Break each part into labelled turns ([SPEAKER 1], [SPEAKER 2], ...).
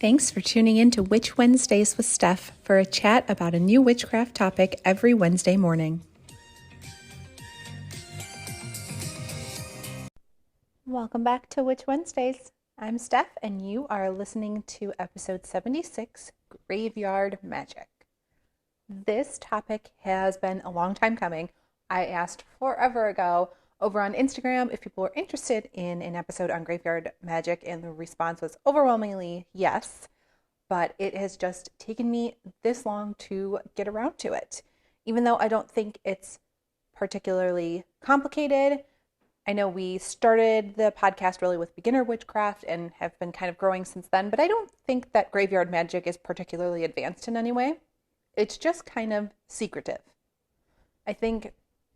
[SPEAKER 1] Thanks for tuning in to Witch Wednesdays with Steph for a chat about a new witchcraft topic every Wednesday morning. Welcome back to Witch Wednesdays. I'm Steph, and you are listening to episode 76, Graveyard Magic. This topic has been a long time coming. I asked forever ago over on Instagram if people were interested in an episode on graveyard magic, and the response was overwhelmingly yes, but it has just taken me this long to get around to it. Even though I don't think it's particularly complicated. I know we started the podcast really with beginner witchcraft and have been kind of growing since then, but I don't think that graveyard magic is particularly advanced in any way. It's just kind of secretive. I think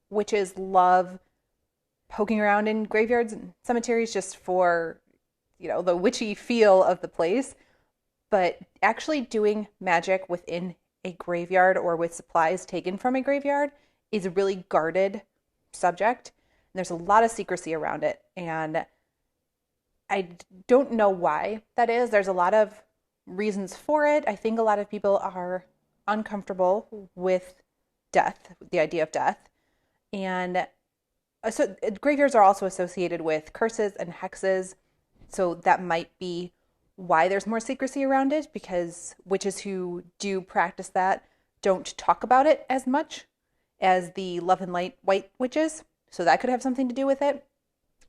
[SPEAKER 1] witches love poking around in graveyards and cemeteries just for, the witchy feel of the place. But actually doing magic within a graveyard or with supplies taken from a graveyard is a really guarded subject. And there's a lot of secrecy around it. And I don't know why that is. There's a lot of reasons for it. I think a lot of people are uncomfortable with death, the idea of death. And so graveyards are also associated with curses and hexes, so that might be why there's more secrecy around it, because witches who do practice that don't talk about it as much as the love and light white witches, so that could have something to do with it.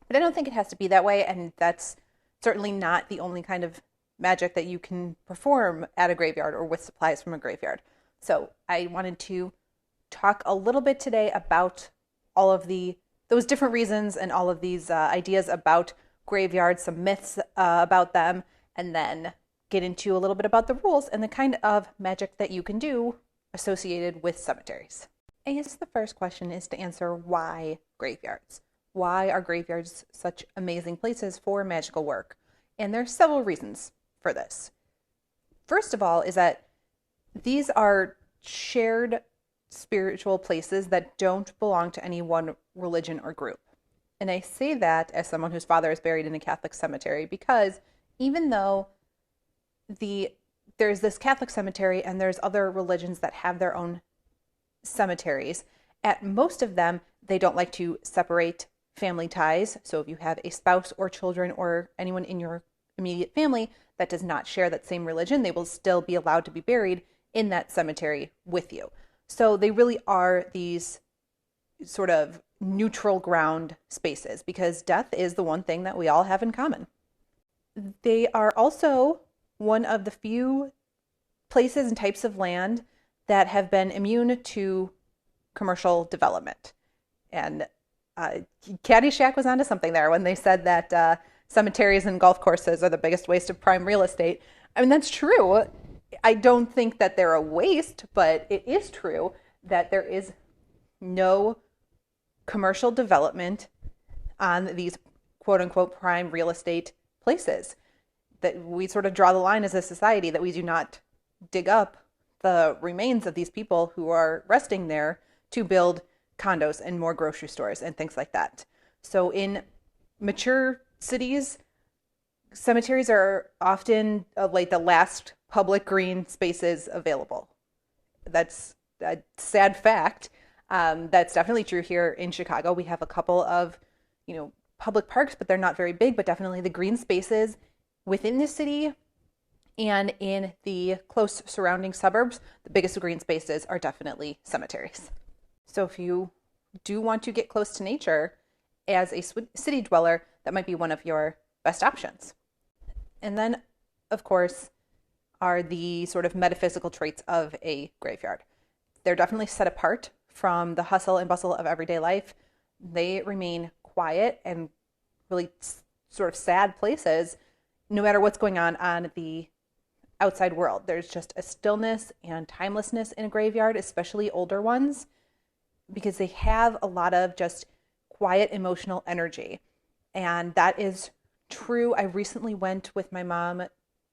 [SPEAKER 1] But I don't think it has to be that way, and that's certainly not the only kind of magic that you can perform at a graveyard or with supplies from a graveyard. So I wanted to talk a little bit today about all of those different reasons and all of these ideas about graveyards, some myths about them, and then get into a little bit about the rules and the kind of magic that you can do associated with cemeteries. I guess the first question is to answer why graveyards. Why are graveyards such amazing places for magical work? And there's several reasons for this. First of all is that these are shared spiritual places that don't belong to any one religion or group. And I say that as someone whose father is buried in a Catholic cemetery, because even though there's this Catholic cemetery and there's other religions that have their own cemeteries, at most of them, they don't like to separate family ties. So if you have a spouse or children or anyone in your immediate family that does not share that same religion, they will still be allowed to be buried in that cemetery with you. So they really are these sort of neutral ground spaces, because death is the one thing that we all have in common. They are also one of the few places and types of land that have been immune to commercial development. And Caddyshack was onto something there when they said that cemeteries and golf courses are the biggest waste of prime real estate. I mean, that's true. I don't think that they're a waste, but it is true that there is no commercial development on these quote unquote prime real estate places. That we sort of draw the line as a society that we do not dig up the remains of these people who are resting there to build condos and more grocery stores and things like that. So in mature cities, cemeteries are often like the last public green spaces available. That's a sad fact. That's definitely true here in Chicago. We have a couple of, public parks, but they're not very big, but definitely the green spaces within the city and in the close surrounding suburbs, the biggest green spaces are definitely cemeteries. So if you do want to get close to nature as a city dweller, that might be one of your best options. And then, of course, are the sort of metaphysical traits of a graveyard. They're definitely set apart from the hustle and bustle of everyday life. They remain quiet and really sort of sad places, no matter what's going on the outside world. There's just a stillness and timelessness in a graveyard, especially older ones, because they have a lot of just quiet emotional energy. And that is true. I recently went with my mom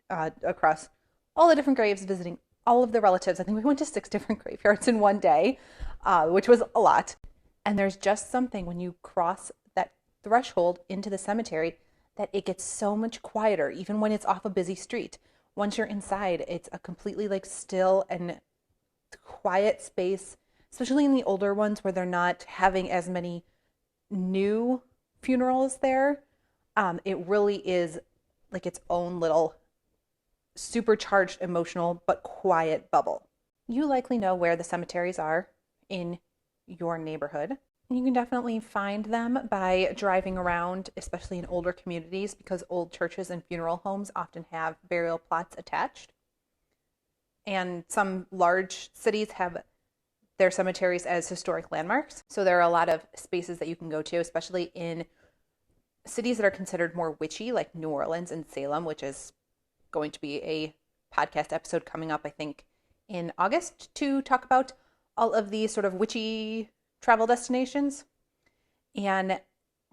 [SPEAKER 1] across all the different graves, visiting all of the relatives. I think we went to 6 different graveyards in one day, which was a lot. And there's just something when you cross that threshold into the cemetery that it gets so much quieter, even when it's off a busy street. once you're inside, it's a completely like still and quiet space, especially in the older ones where they're not having as many new funerals there. It really is like its own little supercharged emotional but quiet bubble. You likely know where the cemeteries are in your neighborhood. And you can definitely find them by driving around, especially in older communities, because old churches and funeral homes often have burial plots attached. And some large cities have their cemeteries as historic landmarks. So there are a lot of spaces that you can go to, especially in cities that are considered more witchy, like New Orleans and Salem, which is going to be a podcast episode coming up, I think, in August to talk about all of the sort of witchy travel destinations. And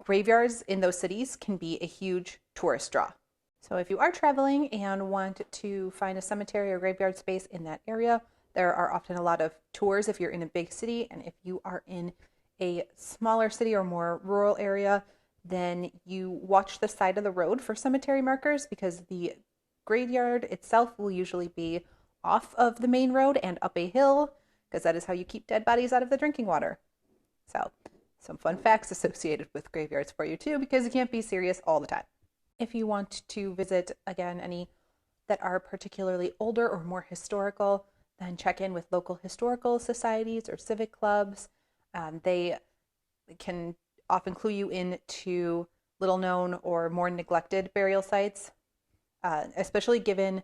[SPEAKER 1] graveyards in those cities can be a huge tourist draw. So if you are traveling and want to find a cemetery or graveyard space in that area, there are often a lot of tours if you're in a big city. And if you are in a smaller city or more rural area, then you watch the side of the road for cemetery markers, because the graveyard itself will usually be off of the main road and up a hill, because that is how you keep dead bodies out of the drinking water. So some fun facts associated with graveyards for you too, because you can't be serious all the time. If you want to visit, again, any that are particularly older or more historical, then check in with local historical societies or civic clubs. They can often clue you into little known or more neglected burial sites, especially given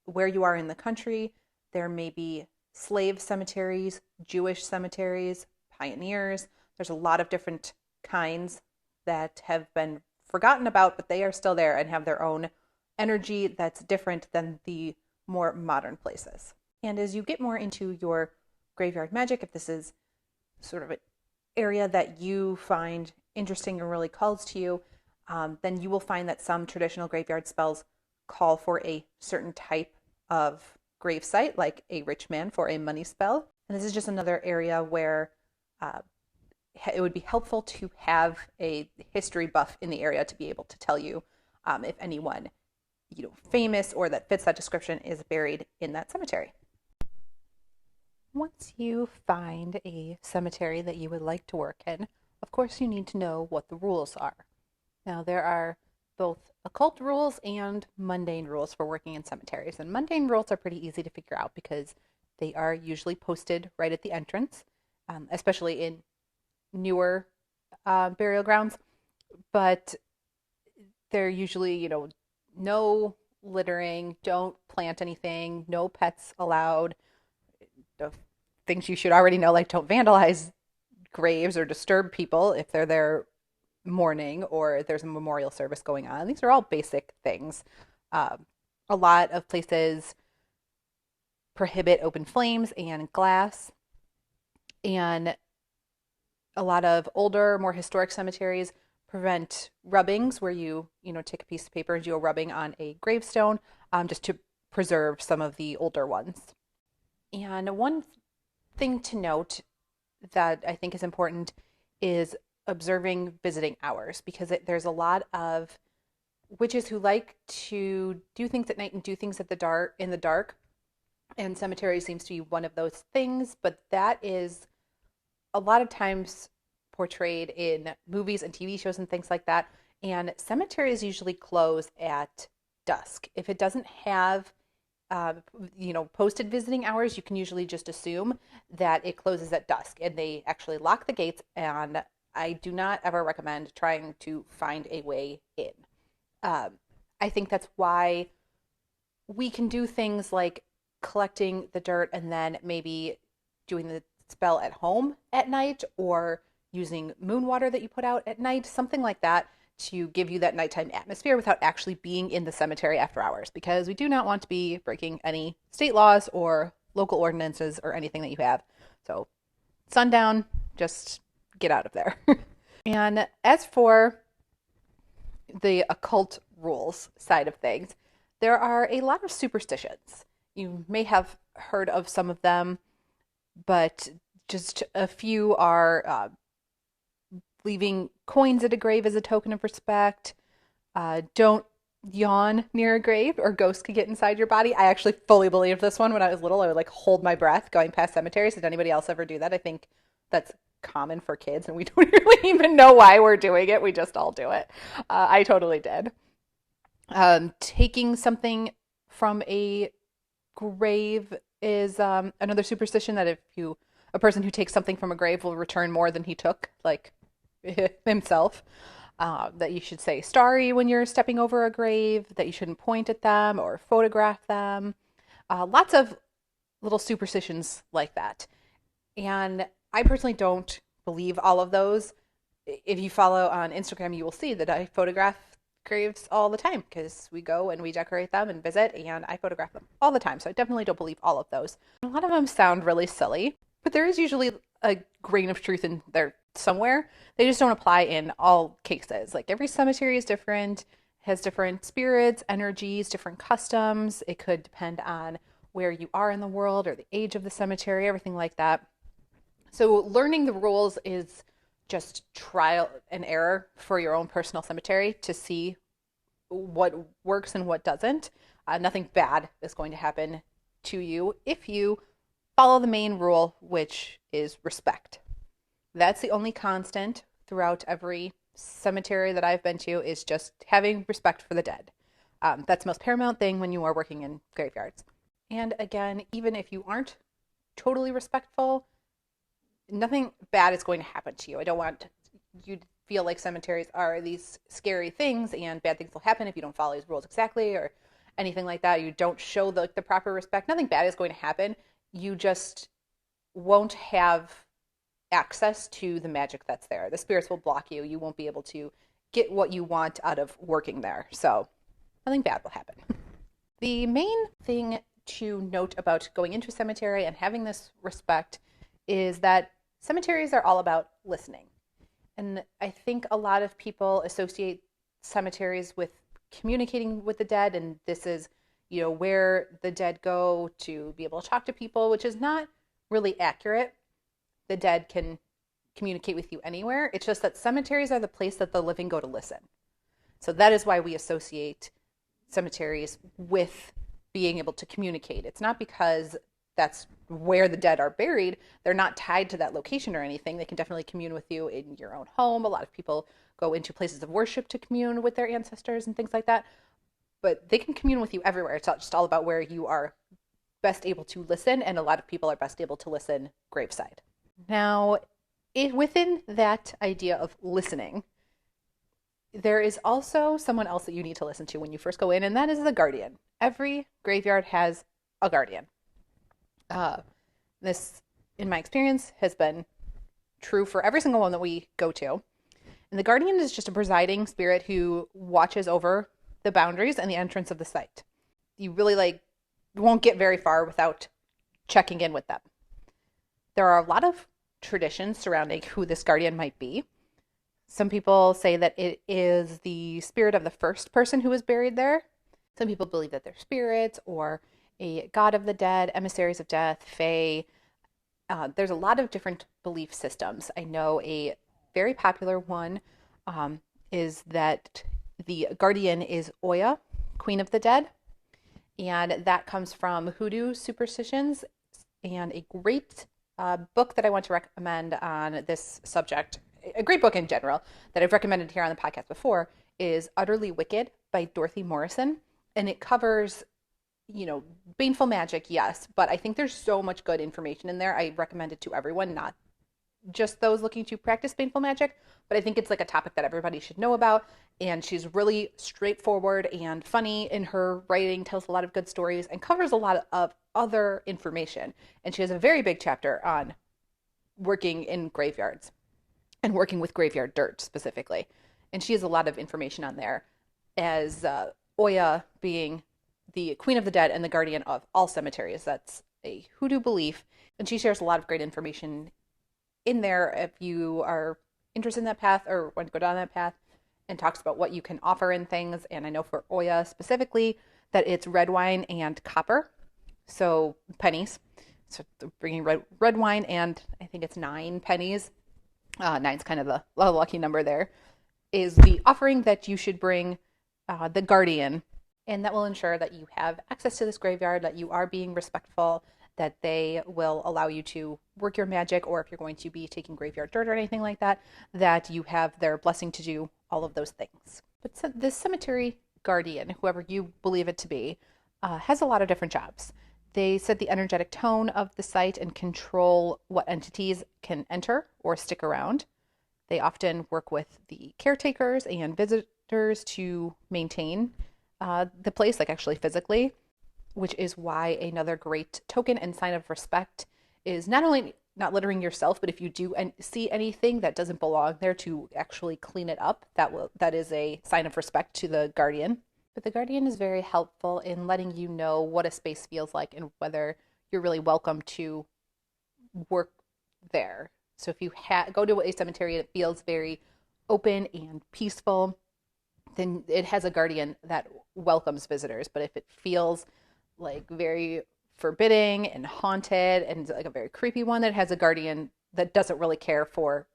[SPEAKER 1] where you are in the country. There may be slave cemeteries, Jewish cemeteries, pioneers. There's a lot of different kinds that have been forgotten about, but they are still there and have their own energy that's different than the more modern places. And as you get more into your graveyard magic, if this is sort of an area that you find interesting and really calls to you, then you will find that some traditional graveyard spells call for a certain type of grave site, like a rich man for a money spell. And this is just another area where it would be helpful to have a history buff in the area to be able to tell you if anyone, famous or that fits that description is buried in that cemetery. Once you find a cemetery that you would like to work in, of course you need to know what the rules are. Now, there are both occult rules and mundane rules for working in cemeteries. And mundane rules are pretty easy to figure out because they are usually posted right at the entrance, especially in newer burial grounds. But they're usually, no littering, don't plant anything, no pets allowed. The things you should already know, like don't vandalize graves or disturb people if they're there mourning or there's a memorial service going on. These are all basic things. A lot of places prohibit open flames and glass, and a lot of older, more historic cemeteries prevent rubbings where you take a piece of paper and do a rubbing on a gravestone, just to preserve some of the older ones. And one thing to note that I think is important is observing visiting hours, because there's a lot of witches who like to do things at night and do things in the dark, and cemetery seems to be one of those things, but that is a lot of times portrayed in movies and TV shows and things like that, and cemeteries usually close at dusk. If it doesn't have posted visiting hours, you can usually just assume that it closes at dusk, and they actually lock the gates, and I do not ever recommend trying to find a way in. I think that's why we can do things like collecting the dirt and then maybe doing the spell at home at night, or using moon water that you put out at night, something like that, to give you that nighttime atmosphere without actually being in the cemetery after hours, because we do not want to be breaking any state laws or local ordinances or anything that you have. So sundown, just get out of there. And as for the occult rules side of things, there are a lot of superstitions. You may have heard of some of them, but just a few are leaving coins at a grave as a token of respect. Don't yawn near a grave or ghosts could get inside your body. I actually fully believed this one when I was little. I would like hold my breath going past cemeteries. Did anybody else ever do that? I think that's common for kids and we don't really even know why we're doing it. We just all do it. I totally did. Taking something from a grave is another superstition that if you, a person who takes something from a grave will return more than he took, like himself. That you should say sorry when you're stepping over a grave, that you shouldn't point at them or photograph them. Lots of little superstitions like that. And I personally don't believe all of those. If you follow on Instagram, you will see that I photograph graves all the time because we go and we decorate them and visit, and I photograph them all the time. So I definitely don't believe all of those. A lot of them sound really silly, but there is usually a grain of truth in there somewhere. They just don't apply in all cases. Like every cemetery is different, has different spirits, energies, different customs. It could depend on where you are in the world or the age of the cemetery, everything like that. So learning the rules is just trial and error for your own personal cemetery to see what works and what doesn't. Nothing bad is going to happen to you if you follow the main rule, which is respect. That's the only constant throughout every cemetery that I've been to, is just having respect for the dead. That's the most paramount thing when you are working in graveyards. And again, even if you aren't totally respectful, nothing bad is going to happen to you. I don't want you to feel like cemeteries are these scary things and bad things will happen if you don't follow these rules exactly or anything like that. You don't show the proper respect. Nothing bad is going to happen. You just won't have access to the magic that's there. The spirits will block you. You won't be able to get what you want out of working there. So nothing bad will happen. The main thing to note about going into a cemetery and having this respect is that cemeteries are all about listening. And I think a lot of people associate cemeteries with communicating with the dead, and this is, where the dead go to be able to talk to people, which is not really accurate. The dead can communicate with you anywhere. It's just that cemeteries are the place that the living go to listen. So that is why we associate cemeteries with being able to communicate. It's not because that's where the dead are buried. They're not tied to that location or anything. They can definitely commune with you in your own home. A lot of people go into places of worship to commune with their ancestors and things like that. But they can commune with you everywhere. It's just all about where you are best able to listen, and a lot of people are best able to listen graveside. Now, within that idea of listening, there is also someone else that you need to listen to when you first go in, and that is the guardian. Every graveyard has a guardian. This, in my experience, has been true for every single one that we go to. And the guardian is just a presiding spirit who watches over the boundaries and the entrance of the site. You really won't get very far without checking in with them. There are a lot of traditions surrounding who this guardian might be. Some people say that it is the spirit of the first person who was buried there. Some people believe that they're spirits or a god of the dead, emissaries of death, fae. There's a lot of different belief systems. I know a very popular one is that the guardian is Oya, queen of the dead. And that comes from hoodoo superstitions. And a great book that I want to recommend on this subject, a great book in general that I've recommended here on the podcast before, is Utterly Wicked by Dorothy Morrison. And it covers, baneful magic, yes, but I think there's so much good information in there. I recommend it to everyone, not just those looking to practice baneful magic, but I think it's like a topic that everybody should know about. And she's really straightforward and funny in her writing, tells a lot of good stories, and covers a lot of other information. And she has a very big chapter on working in graveyards and working with graveyard dirt specifically. And she has a lot of information on there as Oya being the queen of the dead and the guardian of all cemeteries. That's a hoodoo belief. And she shares a lot of great information in there if you are interested in that path or want to go down that path, and talks about what you can offer in things. And I know for Oya specifically that it's red wine and copper, so pennies. So bringing red wine, and I think it's 9 pennies. 9's kind of the lucky number there, is the offering that you should bring the guardian, and that will ensure that you have access to this graveyard, that you are being respectful, that they will allow you to work your magic, or if you're going to be taking graveyard dirt or anything like that, that you have their blessing to do all of those things. But so this cemetery guardian, whoever you believe it to be, has a lot of different jobs. They set the energetic tone of the site and control what entities can enter or stick around. They often work with the caretakers and visitors to maintain the place, like actually physically, which is why another great token and sign of respect is not only not littering yourself, but if you do see anything that doesn't belong there, to actually clean it up. That is a sign of respect to the guardian. But the guardian is very helpful in letting you know what a space feels like and whether you're really welcome to work there. So if you go to a cemetery and it feels very open and peaceful, then it has a guardian that welcomes visitors. But if it feels like very forbidding and haunted and like a very creepy one, that has a guardian that doesn't really care for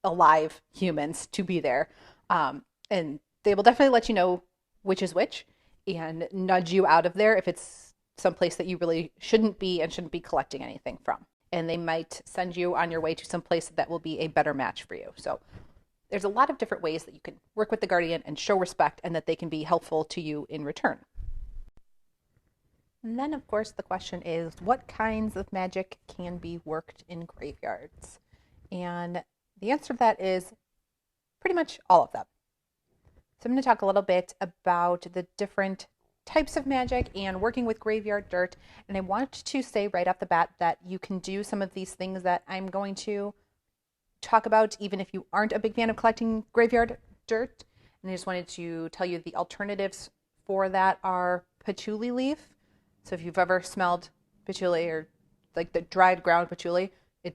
[SPEAKER 1] alive humans to be there. And they will definitely let you know which is which and nudge you out of there if it's someplace that you really shouldn't be and shouldn't be collecting anything from. And they might send you on your way to some place that will be a better match for you. So there's a lot of different ways that you can work with the guardian and show respect, and that they can be helpful to you in return. And then, of course, the question is, what kinds of magic can be worked in graveyards? And the answer to that is pretty much all of them. So I'm going to talk a little bit about the different types of magic and working with graveyard dirt. And I want to say right off the bat that you can do some of these things that I'm going to talk about even if you aren't a big fan of collecting graveyard dirt. And I just wanted to tell you the alternatives for that are patchouli leaf. So if you've ever smelled patchouli or like the dried ground patchouli, it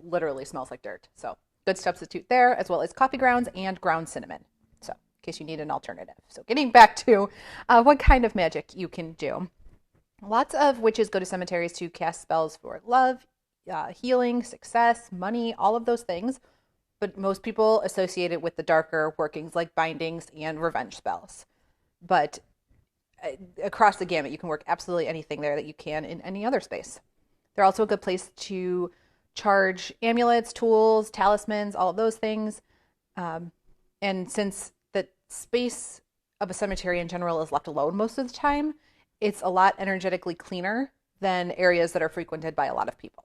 [SPEAKER 1] literally smells like dirt. So good substitute there, as well as coffee grounds and ground cinnamon. So in case you need an alternative. So getting back to what kind of magic you can do. Lots of witches go to cemeteries to cast spells for love, healing, success, money, all of those things. But most people associate it with the darker workings like bindings and revenge spells. But across the gamut, you can work absolutely anything there that you can in any other space. They're also a good place to charge amulets, tools, talismans, all of those things. And since the space of a cemetery in general is left alone most of the time, it's a lot energetically cleaner than areas that are frequented by a lot of people.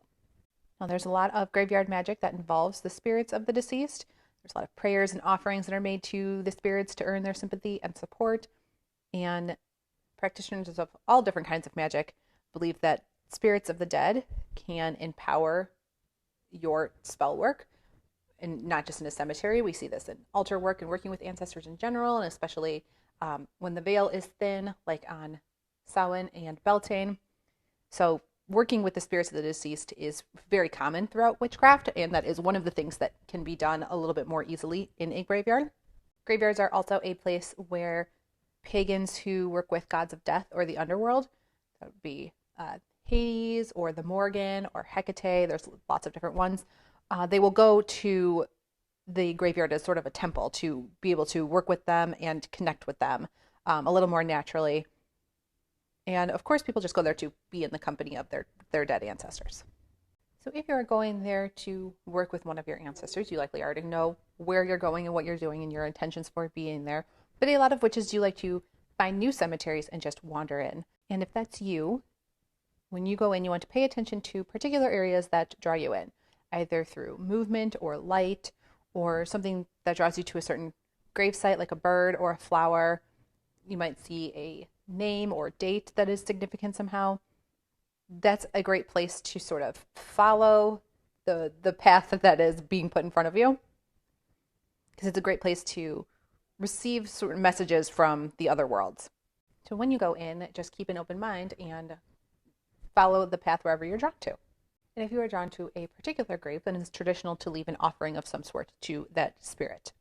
[SPEAKER 1] Now, there's a lot of graveyard magic that involves the spirits of the deceased. There's a lot of prayers and offerings that are made to the spirits to earn their sympathy and support. And practitioners of all different kinds of magic believe that spirits of the dead can empower your spell work, and not just in a cemetery. We see this in altar work and working with ancestors in general, and especially when the veil is thin, like on Samhain and Beltane. So working with the spirits of the deceased is very common throughout witchcraft, and that is one of the things that can be done a little bit more easily in a graveyard. Graveyards are also a place where pagans who work with gods of death or the underworld, that would be Hades or the Morgan or Hecate, there's lots of different ones, they will go to the graveyard as sort of a temple to be able to work with them and connect with them a little more naturally. And of course, people just go there to be in the company of their dead ancestors. So if you're going there to work with one of your ancestors, you likely already know where you're going and what you're doing and your intentions for being there. But a lot of witches do like to find new cemeteries and just wander in. And if that's you, when you go in, you want to pay attention to particular areas that draw you in, either through movement or light or something that draws you to a certain gravesite, like a bird or a flower. You might see a name or date that is significant somehow. That's a great place to sort of follow the path that is being put in front of you, because it's a great place to receive certain messages from the other worlds. So when you go in, just keep an open mind and follow the path wherever you're drawn to. And if you are drawn to a particular grave, then it's traditional to leave an offering of some sort to that spirit.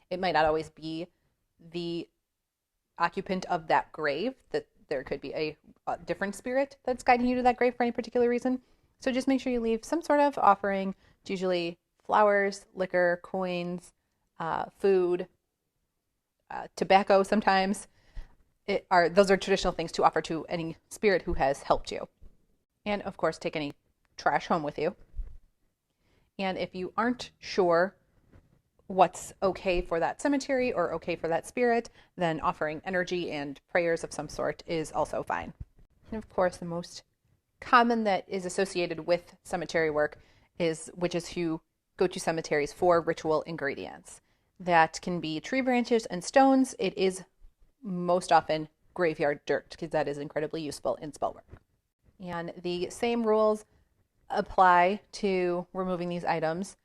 [SPEAKER 1] It might not always be the occupant of that grave, that there could be a different spirit that's guiding you to that grave for any particular reason. So just make sure you leave some sort of offering. It's usually flowers, liquor, coins, food, tobacco sometimes. Those are traditional things to offer to any spirit who has helped you. And of course, take any trash home with you. And if you aren't sure what's okay for that cemetery or okay for that spirit, then offering energy and prayers of some sort is also fine. And of course, the most common that is associated with cemetery work is witches who go to cemeteries for ritual ingredients. That can be tree branches and stones. It is most often graveyard dirt because that is incredibly useful in spell work. And the same rules apply to removing these items.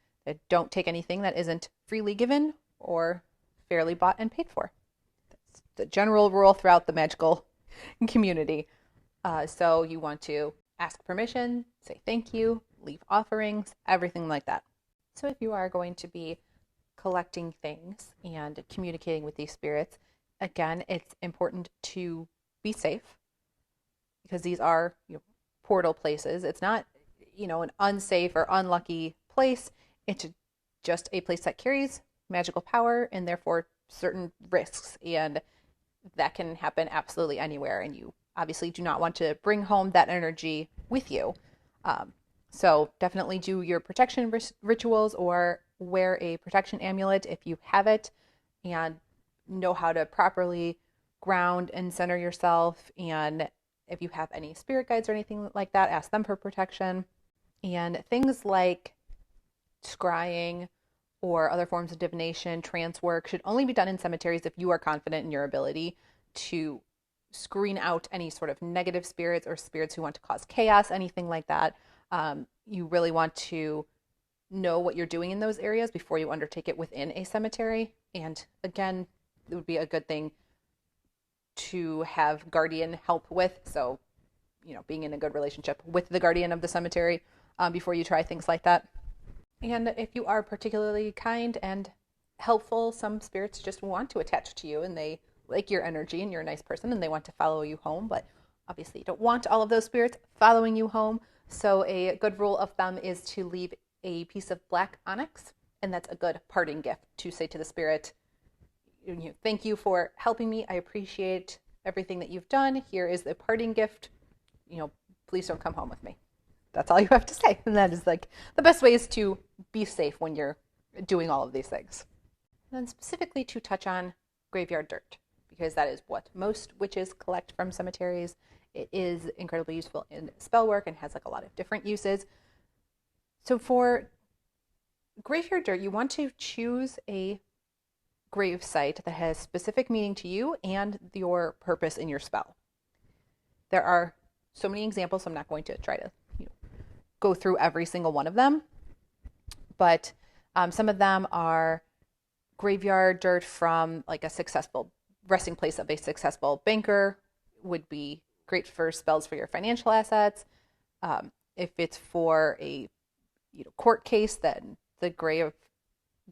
[SPEAKER 1] Don't take anything that isn't freely given or fairly bought and paid for. That's the general rule throughout the magical community. So you want to ask permission, say thank you, leave offerings, everything like that. So if you are going to be collecting things and communicating with these spirits, again, it's important to be safe because these are portal places. It's not, an unsafe or unlucky place. It's just a place that carries magical power and therefore certain risks. And that can happen absolutely anywhere. And you obviously do not want to bring home that energy with you. So definitely do your protection rituals or wear a protection amulet if you have it, and know how to properly ground and center yourself. And if you have any spirit guides or anything like that, ask them for protection. And things like scrying or other forms of divination, trance work should only be done in cemeteries if you are confident in your ability to screen out any sort of negative spirits or spirits who want to cause chaos, anything like that. You really want to know what you're doing in those areas before you undertake it within a cemetery. And again, it would be a good thing to have guardian help with. So, being in a good relationship with the guardian of the cemetery before you try things like that. And if you are particularly kind and helpful, some spirits just want to attach to you and they like your energy and you're a nice person and they want to follow you home. But obviously you don't want all of those spirits following you home. So a good rule of thumb is to leave a piece of black onyx, and that's a good parting gift to say to the spirit, thank you for helping me. I appreciate everything that you've done. Here is the parting gift. Please don't come home with me. That's all you have to say. And that is the best way is to be safe when you're doing all of these things. And then specifically to touch on graveyard dirt, because that is what most witches collect from cemeteries. It is incredibly useful in spell work and has a lot of different uses. So for graveyard dirt, you want to choose a grave site that has specific meaning to you and your purpose in your spell. There are so many examples, so I'm not going to try to go through every single one of them, but some of them are graveyard dirt from a successful resting place of a successful banker would be great for spells for your financial assets. If it's for a court case, then the grave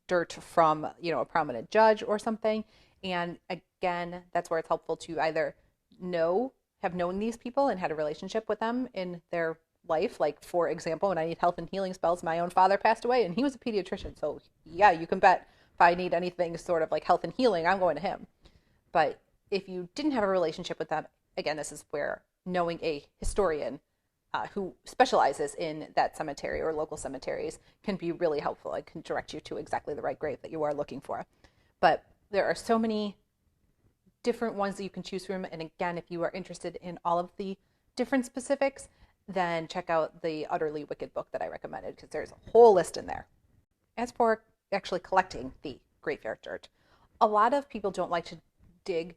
[SPEAKER 1] dirt from a prominent judge or something. And again, that's where it's helpful to either have known these people and had a relationship with them in their life. Like, for example, when I need health and healing spells, my own father passed away and he was a pediatrician. So yeah, you can bet if I need anything sort of like health and healing, I'm going to him. But if you didn't have a relationship with them, again, this is where knowing a historian who specializes in that cemetery or local cemeteries can be really helpful. It can direct you to exactly the right grave that you are looking for. But there are so many different ones that you can choose from. And again, if you are interested in all of the different specifics, then check out the Utterly Wicked book that I recommended, because there's a whole list in there. As for actually collecting the graveyard dirt, a lot of people don't like to dig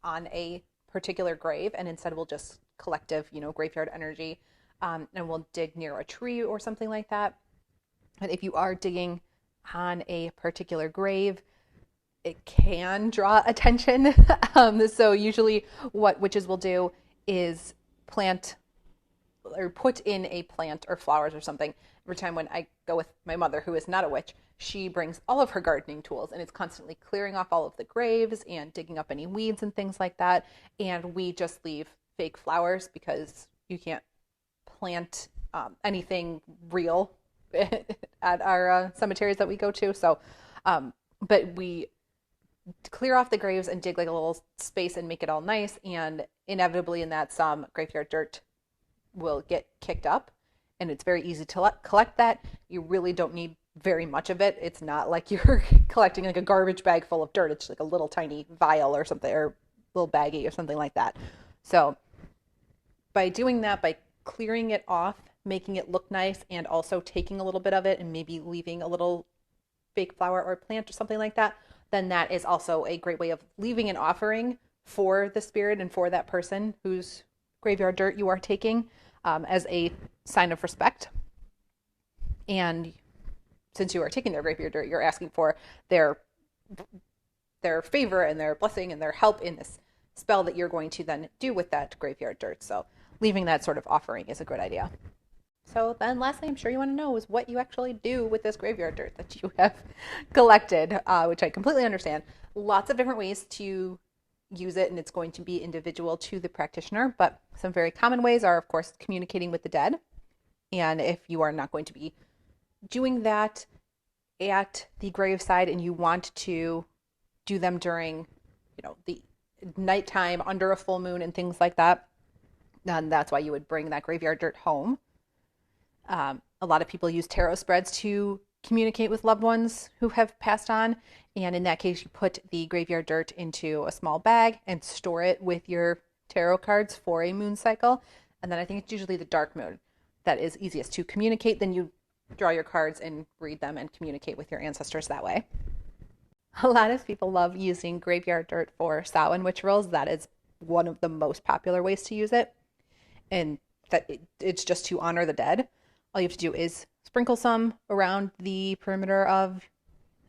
[SPEAKER 1] on a particular grave and instead will just collective, graveyard energy, and we'll dig near a tree or something like that. And if you are digging on a particular grave, it can draw attention. So usually what witches will do is plant or put in a plant or flowers or something. Every time when I go with my mother, who is not a witch, she brings all of her gardening tools and it's constantly clearing off all of the graves and digging up any weeds and things like that. And we just leave fake flowers because you can't plant anything real at our cemeteries that we go to. So, but we clear off the graves and dig like a little space and make it all nice. And inevitably in that, some graveyard dirt will get kicked up, and it's very easy to collect that. You really don't need very much of it. It's not like you're collecting like a garbage bag full of dirt. It's like a little tiny vial or something, or little baggie or something like that. So by doing that, by clearing it off, making it look nice, and also taking a little bit of it and maybe leaving a little fake flower or plant or something like that, then that is also a great way of leaving an offering for the spirit and for that person whose graveyard dirt you are taking, as a sign of respect. And since you are taking their graveyard dirt, you're asking for their favor and their blessing and their help in this spell that you're going to then do with that graveyard dirt. So leaving that sort of offering is a good idea. So then lastly, I'm sure you want to know is what you actually do with this graveyard dirt that you have collected, which I completely understand. Lots of different ways to use it, and it's going to be individual to the practitioner, but some very common ways are, of course, communicating with the dead. And if you are not going to be doing that at the graveside and you want to do them during, the nighttime under a full moon and things like that, then that's why you would bring that graveyard dirt home. A lot of people use tarot spreads to communicate with loved ones who have passed on. And in that case, you put the graveyard dirt into a small bag and store it with your tarot cards for a moon cycle. And then I think it's usually the dark moon that is easiest to communicate. Then you draw your cards and read them and communicate with your ancestors that way. A lot of people love using graveyard dirt for Samhain rituals. That is one of the most popular ways to use it. And that it's just to honor the dead. All you have to do is sprinkle some around the perimeter of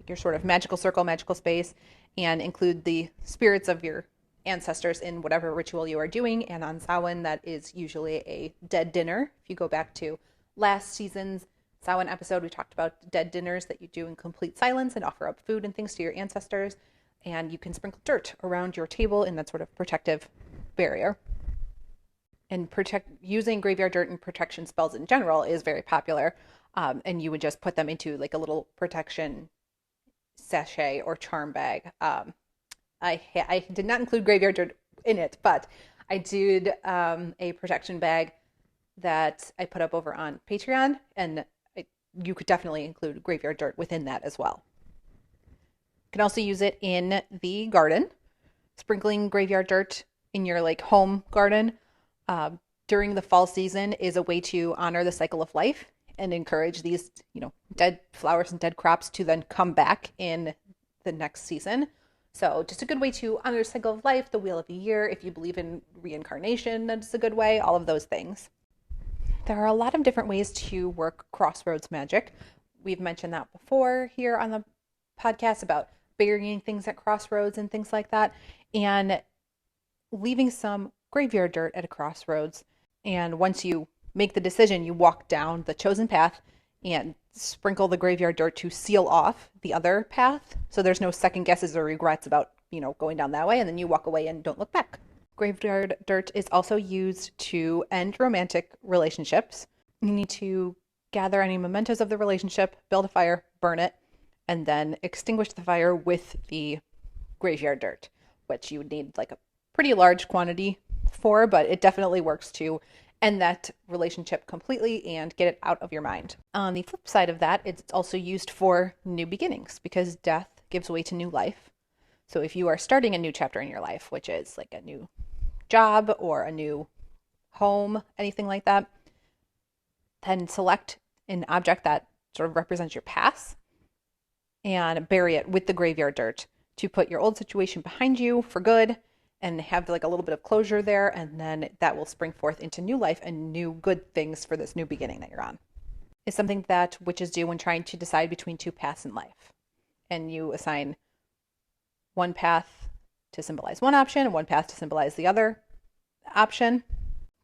[SPEAKER 1] your sort of magical circle, magical space, and include the spirits of your ancestors in whatever ritual you are doing. And on Samhain, that is usually a dead dinner. If you go back to last season's Samhain episode, we talked about dead dinners that you do in complete silence and offer up food and things to your ancestors. And you can sprinkle dirt around your table in that sort of protective barrier. And using graveyard dirt and protection spells in general is very popular. And you would just put them into like a little protection sachet or charm bag. I did not include graveyard dirt in it, but I did a protection bag that I put up over on Patreon, and you could definitely include graveyard dirt within that as well. You can also use it in the garden, sprinkling graveyard dirt in your like home garden during the fall season is a way to honor the cycle of life and encourage these, dead flowers and dead crops to then come back in the next season. So just a good way to honor the cycle of life, the wheel of the year. If you believe in reincarnation, that's a good way, all of those things. There are a lot of different ways to work crossroads magic. We've mentioned that before here on the podcast about burying things at crossroads and things like that, and leaving some graveyard dirt at a crossroads. And once you make the decision, you walk down the chosen path and sprinkle the graveyard dirt to seal off the other path. So there's no second guesses or regrets about, going down that way. And then you walk away and don't look back. Graveyard dirt is also used to end romantic relationships. You need to gather any mementos of the relationship, build a fire, burn it, and then extinguish the fire with the graveyard dirt, which you would need like a pretty large quantity for, but it definitely works to end that relationship completely and get it out of your mind. On the flip side of that, it's also used for new beginnings because death gives way to new life. So if you are starting a new chapter in your life, which is like a new job or a new home, anything like that, then select an object that sort of represents your past and bury it with the graveyard dirt to put your old situation behind you for good and have like a little bit of closure there. And then that will spring forth into new life and new good things for this new beginning that you're on. It's something that witches do when trying to decide between two paths in life. And you assign one path to symbolize one option and one path to symbolize the other option.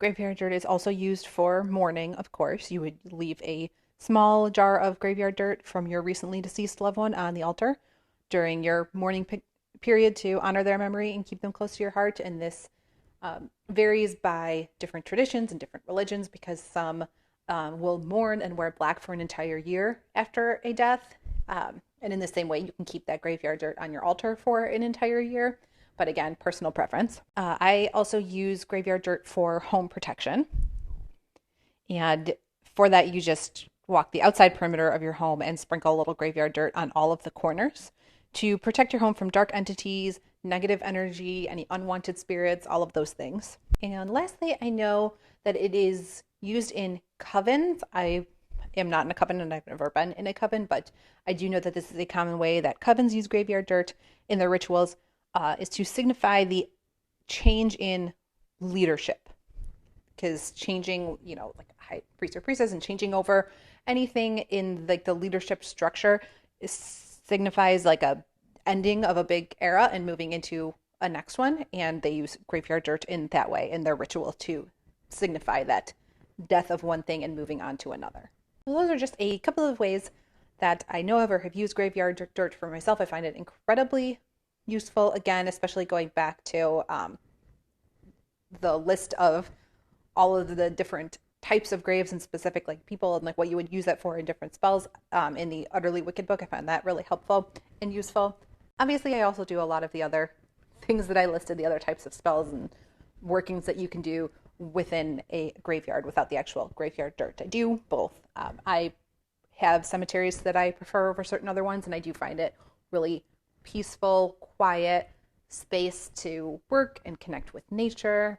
[SPEAKER 1] Graveyard dirt is also used for mourning, of course. You would leave a small jar of graveyard dirt from your recently deceased loved one on the altar during your mourning period to honor their memory and keep them close to your heart. And this varies by different traditions and different religions because some will mourn and wear black for an entire year after a death. And in the same way, you can keep that graveyard dirt on your altar for an entire year. But again, personal preference. I also use graveyard dirt for home protection. And for that, you just walk the outside perimeter of your home and sprinkle a little graveyard dirt on all of the corners to protect your home from dark entities, negative energy, any unwanted spirits, all of those things. And lastly, I know that it is used in covens. I am not in a coven and I've never been in a coven, but I do know that this is a common way that covens use graveyard dirt in their rituals, is to signify the change in leadership. Because changing, like a high priest or priestess and changing over anything in like the leadership structure signifies like a ending of a big era and moving into a next one. And they use graveyard dirt in that way in their ritual to signify that death of one thing and moving on to another. So those are just a couple of ways that I know of or have used graveyard dirt for myself. I find it incredibly useful, again, especially going back to the list of all of the different types of graves and specific like people and like what you would use that for in different spells in the Utterly Wicked book. I found that really helpful and useful. Obviously, I also do a lot of the other things that I listed, the other types of spells and workings that you can do within a graveyard without the actual graveyard dirt. I do both. I have cemeteries that I prefer over certain other ones, and I do find it really peaceful, quiet space to work and connect with nature.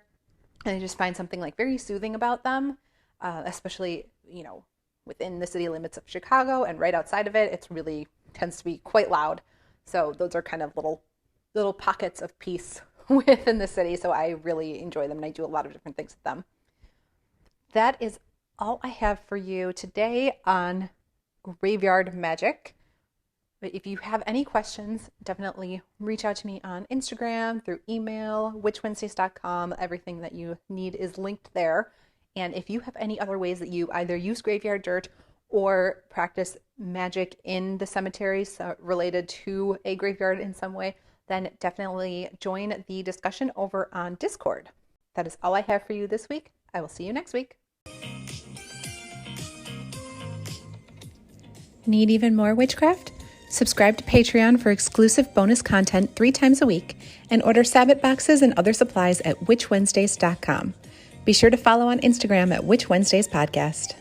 [SPEAKER 1] And I just find something like very soothing about them, especially, within the city limits of Chicago and right outside of it, it's really tends to be quite loud. So those are kind of little pockets of peace within the city. So I really enjoy them and I do a lot of different things with them. That is all I have for you today on graveyard magic. But if you have any questions, definitely reach out to me on Instagram, through email, witchwednesdays.com. Everything that you need is linked there. And if you have any other ways that you either use graveyard dirt or practice magic in the cemeteries related to a graveyard in some way, then definitely join the discussion over on Discord. That is all I have for you this week. I will see you next week.
[SPEAKER 2] Need even more witchcraft? Subscribe to Patreon for exclusive bonus content 3 times a week and order Sabbath boxes and other supplies at witchwednesdays.com. Be sure to follow on Instagram at Witch Wednesdays Podcast.